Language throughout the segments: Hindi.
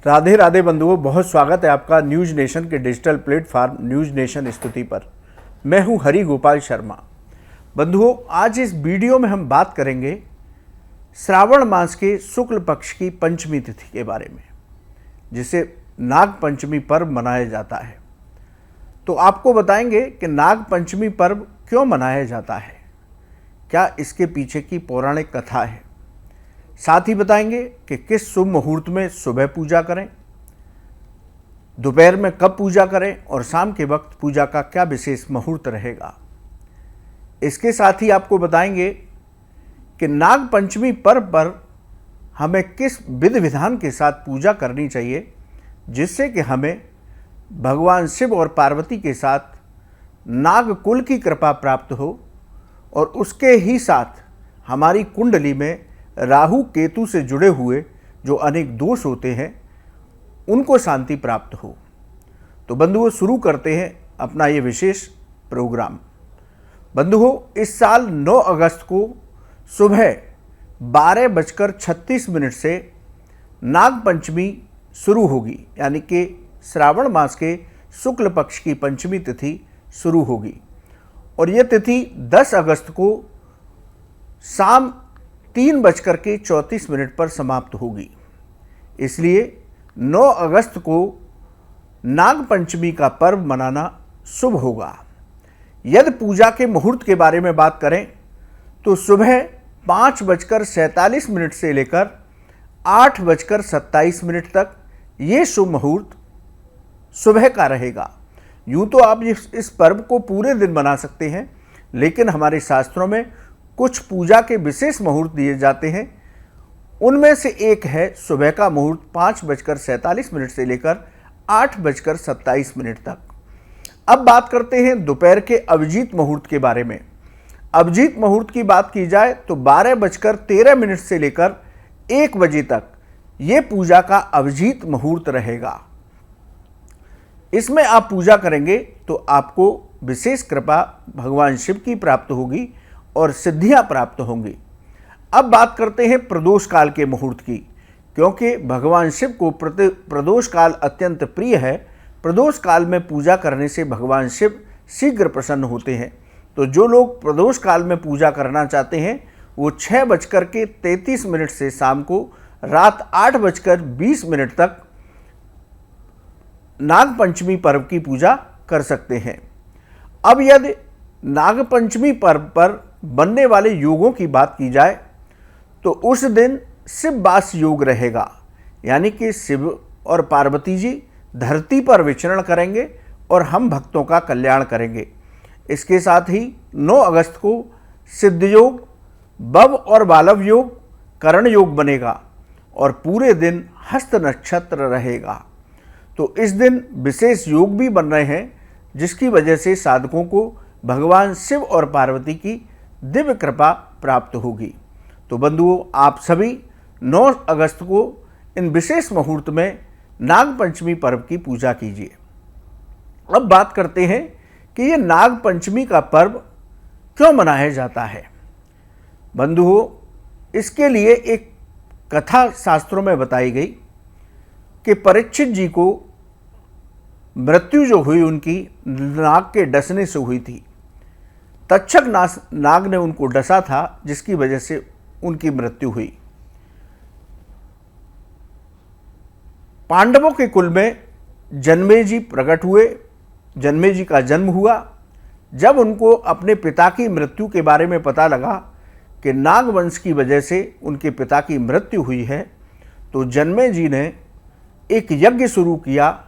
राधे राधे बंधुओं, बहुत स्वागत है आपका न्यूज नेशन के डिजिटल प्लेटफॉर्म न्यूज नेशन स्तुति पर। मैं हूं हरि गोपाल शर्मा। बंधुओं, आज इस वीडियो में हम बात करेंगे श्रावण मास के शुक्ल पक्ष की पंचमी तिथि के बारे में, जिसे नाग पंचमी पर्व मनाया जाता है। तो आपको बताएंगे कि नाग पंचमी पर्व क्यों मनाया जाता है, क्या इसके पीछे की पौराणिक कथा है। साथ ही बताएंगे कि किस शुभ मुहूर्त में सुबह पूजा करें, दोपहर में कब पूजा करें और शाम के वक्त पूजा का क्या विशेष मुहूर्त रहेगा। इसके साथ ही आपको बताएंगे कि नाग पंचमी पर्व पर हमें किस विधि विधान के साथ पूजा करनी चाहिए, जिससे कि हमें भगवान शिव और पार्वती के साथ नाग कुल की कृपा प्राप्त हो और उसके ही साथ हमारी कुंडली में राहु केतु से जुड़े हुए जो अनेक दोष होते हैं उनको शांति प्राप्त हो। तो बंधुओं, शुरू करते हैं अपना ये विशेष प्रोग्राम। बंधुओं, इस साल 9 अगस्त को सुबह 12:36 से नाग पंचमी शुरू होगी, यानी कि श्रावण मास के शुक्ल पक्ष की पंचमी तिथि शुरू होगी और ये तिथि 10 अगस्त को शाम 3:34 पर समाप्त होगी। इसलिए 9 अगस्त को नाग पंचमी का पर्व मनाना शुभ होगा। यदि पूजा के मुहूर्त के बारे में बात करें तो सुबह 5:47 से लेकर 8:27 तक ये शुभ मुहूर्त सुबह का रहेगा। यूँ तो आप इस पर्व को पूरे दिन मना सकते हैं, लेकिन हमारे शास्त्रों में कुछ पूजा के विशेष मुहूर्त दिए जाते हैं। उनमें से एक है सुबह का मुहूर्त 5:47 से लेकर 8:27 तक। अब बात करते हैं दोपहर के अभिजीत मुहूर्त के बारे में। अभिजीत मुहूर्त की बात की जाए तो 12:13 से लेकर 1 बजे तक ये पूजा का अभिजीत मुहूर्त रहेगा। इसमें आप पूजा करेंगे तो आपको विशेष कृपा भगवान शिव की प्राप्त होगी और सिद्धियां प्राप्त होंगी। अब बात करते हैं प्रदोष काल के मुहूर्त की, क्योंकि भगवान शिव को प्रदोष काल अत्यंत प्रिय है। प्रदोष काल में पूजा करने से भगवान शिव शीघ्र प्रसन्न होते हैं। तो जो लोग प्रदोष काल में पूजा करना चाहते हैं वो 6:33 से शाम को रात 8:20 तक नाग पंचमी पर्व की पूजा कर सकते हैं। अब यदि नाग पंचमी पर्व पर बनने वाले योगों की बात की जाए तो उस दिन शिव वास योग रहेगा, यानी कि शिव और पार्वती जी धरती पर विचरण करेंगे और हम भक्तों का कल्याण करेंगे। इसके साथ ही 9 अगस्त को सिद्ध योग, बव और बालव योग, करण योग बनेगा और पूरे दिन हस्त नक्षत्र रहेगा। तो इस दिन विशेष योग भी बन रहे हैं, जिसकी वजह से साधकों को भगवान शिव और पार्वती की दिव्य कृपा प्राप्त होगी। तो बंधुओं, आप सभी 9 अगस्त को इन विशेष मुहूर्त में नाग पंचमी पर्व की पूजा कीजिए। अब बात करते हैं कि ये नाग पंचमी का पर्व क्यों मनाया जाता है। बंधुओं, इसके लिए एक कथा शास्त्रों में बताई गई कि परीक्षित जी को मृत्यु जो हुई उनकी नाग के डसने से हुई थी। तक्षक नाग ने उनको डसा था, जिसकी वजह से उनकी मृत्यु हुई। पांडवों के कुल में जन्मेजय प्रकट हुए। जन्मेजय का जन्म हुआ। जब उनको अपने पिता की मृत्यु के बारे में पता लगा कि नागवंश की वजह से उनके पिता की मृत्यु हुई है, तो जन्मेजय ने एक यज्ञ शुरू किया,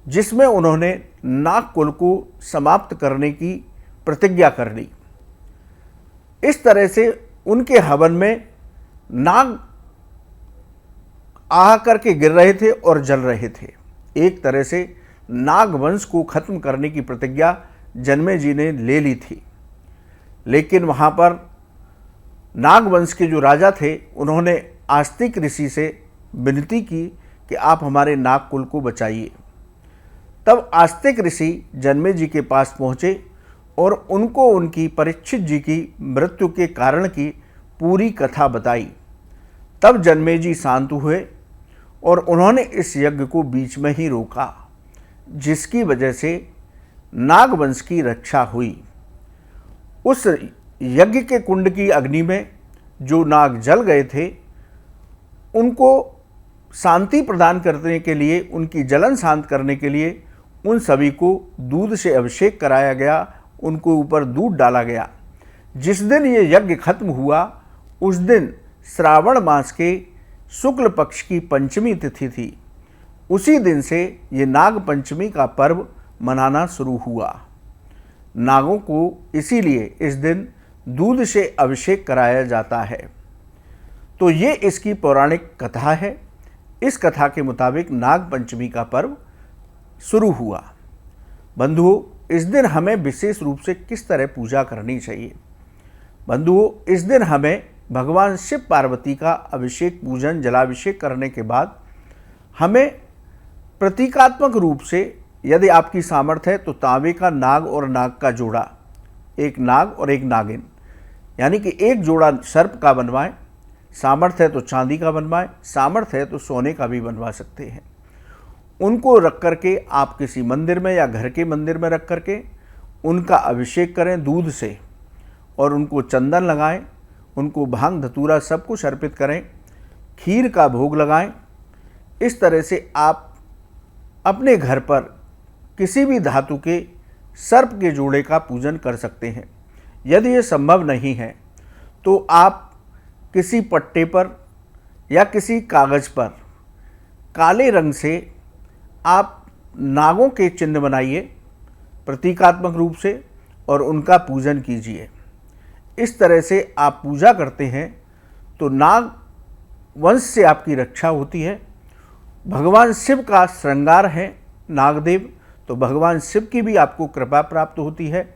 जिसमें उन्होंने नाग कुल को समाप्त करने की प्रतिज्ञा कर ली। इस तरह से उनके हवन में नाग आह करके गिर रहे थे और जल रहे थे। एक तरह से नागवंश को खत्म करने की प्रतिज्ञा जन्मेजय ने ले ली थी। लेकिन वहाँ पर नागवंश के जो राजा थे, उन्होंने आस्तिक ऋषि से विनती की कि आप हमारे नाग कुल को बचाइए। तब आस्तिक ऋषि जन्मेजय के पास पहुँचे और उनको उनकी परीक्षित जी की मृत्यु के कारण की पूरी कथा बताई। तब जन्मेजय शांत हुए और उन्होंने इस यज्ञ को बीच में ही रोका, जिसकी वजह से नागवंश की रक्षा हुई। उस यज्ञ के कुंड की अग्नि में जो नाग जल गए थे, उनको शांति प्रदान करने के लिए, उनकी जलन शांत करने के लिए उन सभी को दूध से अभिषेक कराया गया, उनको ऊपर दूध डाला गया। जिस दिन ये यज्ञ खत्म हुआ उस दिन श्रावण मास के शुक्ल पक्ष की पंचमी तिथि थी। उसी दिन से ये नाग पंचमी का पर्व मनाना शुरू हुआ। नागों को इसीलिए इस दिन दूध से अभिषेक कराया जाता है। तो ये इसकी पौराणिक कथा है। इस कथा के मुताबिक नाग पंचमी का पर्व शुरू हुआ। बंधुओं, इस दिन हमें विशेष रूप से किस तरह पूजा करनी चाहिए? बंधुओं, इस दिन हमें भगवान शिव पार्वती का अभिषेक, पूजन, जलाभिषेक करने के बाद हमें प्रतीकात्मक रूप से, यदि आपकी सामर्थ्य है तो तांबे का नाग और नाग का जोड़ा, एक नाग और एक नागिन, यानी कि एक जोड़ा सर्प का बनवाएं। सामर्थ्य है तो चांदी का बनवाएं, सामर्थ्य है तो सोने का भी बनवा सकते हैं। उनको रख करके आप किसी मंदिर में या घर के मंदिर में रख करके उनका अभिषेक करें दूध से, और उनको चंदन लगाएं, उनको भांग धतूरा सब कुछ अर्पित करें, खीर का भोग लगाएं। इस तरह से आप अपने घर पर किसी भी धातु के सर्प के जोड़े का पूजन कर सकते हैं। यदि ये संभव नहीं है तो आप किसी पट्टे पर या किसी कागज़ पर काले रंग से आप नागों के चिन्ह बनाइए प्रतीकात्मक रूप से, और उनका पूजन कीजिए। इस तरह से आप पूजा करते हैं तो नाग वंश से आपकी रक्षा होती है। भगवान शिव का श्रृंगार है नागदेव, तो भगवान शिव की भी आपको कृपा प्राप्त होती है।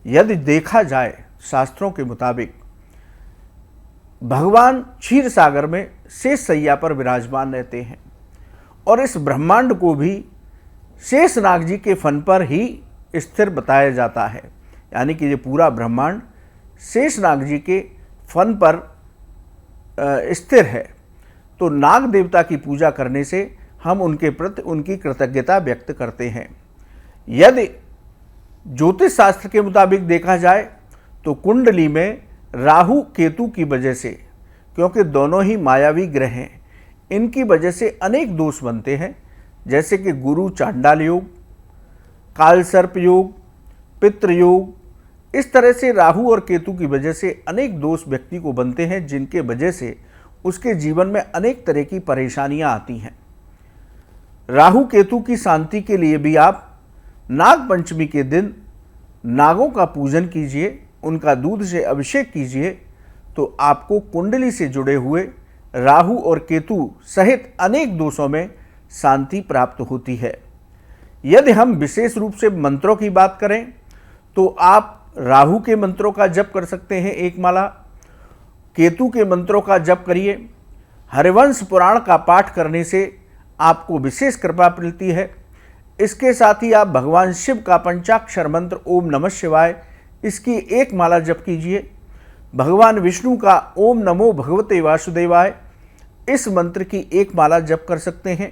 यदि देखा जाए शास्त्रों के मुताबिक, भगवान क्षीर सागर में शेष सैया पर विराजमान रहते हैं, और इस ब्रह्मांड को भी शेष नाग जी के फन पर ही स्थिर बताया जाता है। यानी कि ये पूरा ब्रह्मांड शेष नाग जी के फन पर स्थिर है। तो नाग देवता की पूजा करने से हम उनके प्रति उनकी कृतज्ञता व्यक्त करते हैं। यदि ज्योतिष शास्त्र के मुताबिक देखा जाए तो कुंडली में राहु केतु की वजह से, क्योंकि दोनों ही मायावी ग्रह हैं, इनकी वजह से अनेक दोष बनते हैं, जैसे कि गुरु चांडाल योग, काल सर्प योग, पितृ योग। इस तरह से राहु और केतु की वजह से अनेक दोष व्यक्ति को बनते हैं, जिनके वजह से उसके जीवन में अनेक तरह की परेशानियां आती हैं। राहु केतु की शांति के लिए भी आप नाग पंचमी के दिन नागों का पूजन कीजिए, उनका दूध से अभिषेक कीजिए, तो आपको कुंडली से जुड़े हुए राहु और केतु सहित अनेक दोषों में शांति प्राप्त होती है। यदि हम विशेष रूप से मंत्रों की बात करें तो आप राहु के मंत्रों का जप कर सकते हैं एक माला, केतु के मंत्रों का जप करिए। हरिवंश पुराण का पाठ करने से आपको विशेष कृपा मिलती है। इसके साथ ही आप भगवान शिव का पंचाक्षर मंत्र ओम नमः शिवाय, इसकी एक माला जप कीजिए। भगवान विष्णु का ओम नमो भगवते वासुदेवाय, इस मंत्र की एक माला जप कर सकते हैं।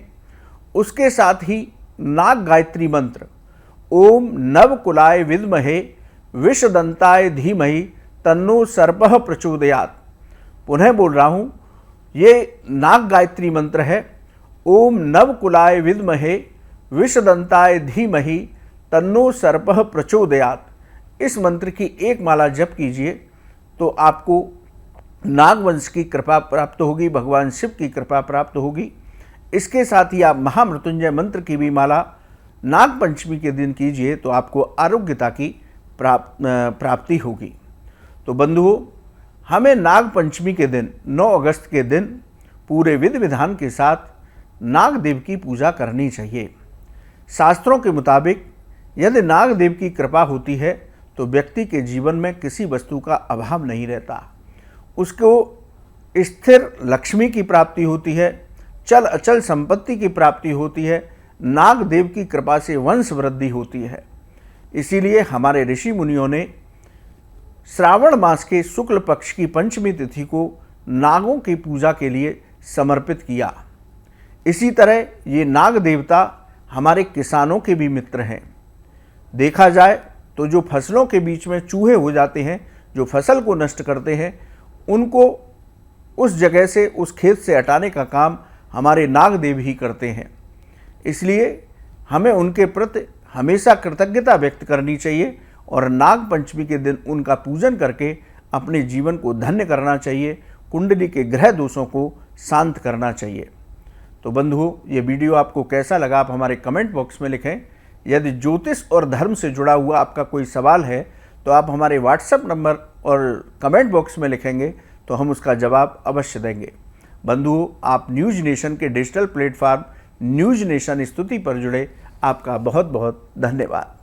उसके साथ ही नाग गायत्री मंत्र ओम नवकुलाय विद्महे विषदंताय धीमहि तन्नो सर्पः प्रचोदयात्। पुनः बोल रहा हूँ, ये नाग गायत्री मंत्र है ओम नवकुलाय विद्महे विषदंताय धीमहि तन्नो सर्पः प्रचोदयात्। इस मंत्र की एक माला जप कीजिए तो आपको नागवंश की कृपा प्राप्त होगी, भगवान शिव की कृपा प्राप्त होगी। इसके साथ ही आप महामृत्युंजय मंत्र की भी माला नाग पंचमी के दिन कीजिए तो आपको आरोग्यता की प्राप्ति होगी। तो बंधुओं, हमें नाग पंचमी के दिन 9 अगस्त के दिन पूरे विधि विधान के साथ नाग देव की पूजा करनी चाहिए। शास्त्रों के मुताबिक यदि नाग देव की कृपा होती है तो व्यक्ति के जीवन में किसी वस्तु का अभाव नहीं रहता, उसको स्थिर लक्ष्मी की प्राप्ति होती है, चल अचल संपत्ति की प्राप्ति होती है, नाग देव की कृपा से वंश वृद्धि होती है। इसीलिए हमारे ऋषि मुनियों ने श्रावण मास के शुक्ल पक्ष की पंचमी तिथि को नागों की पूजा के लिए समर्पित किया। इसी तरह ये नाग देवता हमारे किसानों के भी मित्र हैं। देखा जाए तो जो फसलों के बीच में चूहे हो जाते हैं, जो फसल को नष्ट करते हैं, उनको उस जगह से, उस खेत से हटाने का काम हमारे नाग देव ही करते हैं। इसलिए हमें उनके प्रति हमेशा कृतज्ञता व्यक्त करनी चाहिए और नाग पंचमी के दिन उनका पूजन करके अपने जीवन को धन्य करना चाहिए, कुंडली के ग्रह दोषों को शांत करना चाहिए। तो बंधुओं, ये वीडियो आपको कैसा लगा आप हमारे कमेंट बॉक्स में लिखें। यदि ज्योतिष और धर्म से जुड़ा हुआ आपका कोई सवाल है तो आप हमारे व्हाट्सएप नंबर और कमेंट बॉक्स में लिखेंगे तो हम उसका जवाब अवश्य देंगे। बंधुओं, आप न्यूज नेशन के डिजिटल प्लेटफॉर्म न्यूज नेशन स्तुति पर जुड़े, आपका बहुत बहुत धन्यवाद।